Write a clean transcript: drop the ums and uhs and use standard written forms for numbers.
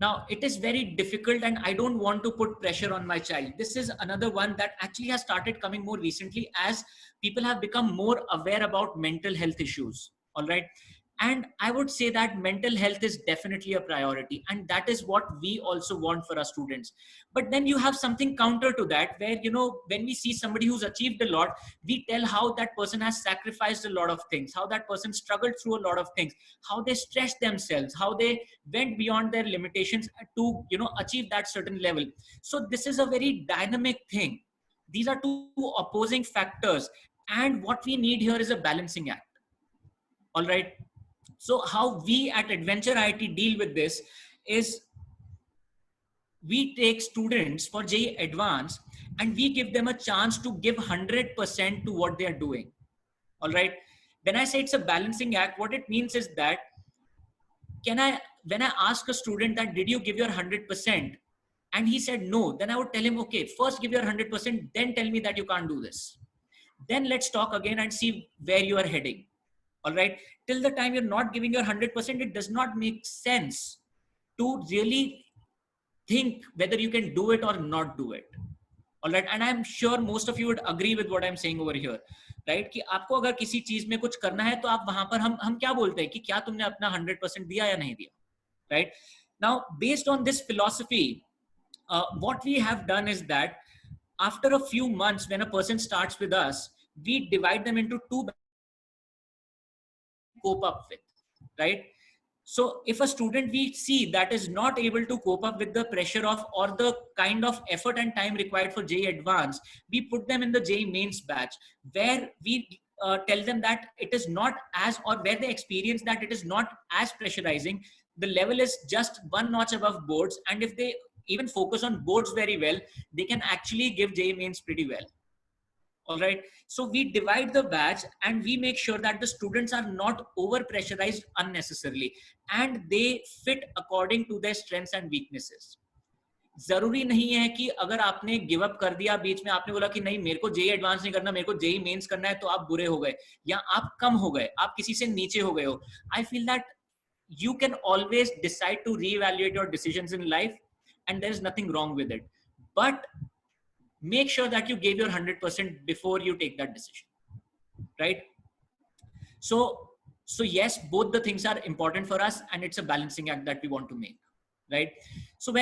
Now, it is very difficult and I don't want to put pressure on my child. This is another one that actually has started coming more recently as people have become more aware about mental health issues. All right. And I would say that mental health is definitely a priority. And that is what we also want for our students. But then you have something counter to that where, when we see somebody who's achieved a lot, we tell how that person has sacrificed a lot of things, how that person struggled through a lot of things, how they stretched themselves, how they went beyond their limitations to achieve that certain level. So this is a very dynamic thing. These are two opposing factors, and what we need here is a balancing act. All right. So how we at Adventure IT deal with this is we take students for JEE Advanced and we give them a chance to give 100% to what they are doing. All right. When I say it's a balancing act, what it means is that when I ask a student that, did you give your 100%? And he said no, then I would tell him, okay, first give your 100%, then tell me that you can't do this. Then let's talk again and see where you are heading. All right. Till the time you're not giving your 100%, it does not make sense to really think whether you can do it or not do it. All right. And I'm sure most of you would agree with what I'm saying over here. Right? कि आपको अगर किसी चीज में कुछ करना है तो आप वहां पर हम क्या बोलते हैं कि क्या तुमने अपना 100% दिया या नहीं दिया. Right? Now, based on this philosophy, what we have done is that after a few months, when a person starts with us, we divide them into two cope up with, right? So if a student we see that is not able to cope up with the pressure of or the kind of effort and time required for JEE Advanced, we put them in the JEE Mains batch where we tell them that it is not as, or where they experience that it is not as pressurizing. The level is just one notch above boards. And if they even focus on boards very well, they can actually give JEE Mains pretty well. All right. So we divide the batch and we make sure that the students are not over pressurized unnecessarily and they fit according to their strengths and weaknesses. जरूरी नहीं है कि अगर आपने give up कर दिया बीच में, आपने बोला कि नहीं मेरे को जेई एडवांस नहीं करना, मेरे को जेई मेंस करना है, तो आप बुरे हो गए या आप कम हो गए, आप किसी से नीचे हो गए हो. I feel that you can always decide to reevaluate your decisions in life and there is nothing wrong with it. But make sure that you gave your 100% before you take that decision, right? So yes, both the things are important for us and it's a balancing act that we want to make, right? So when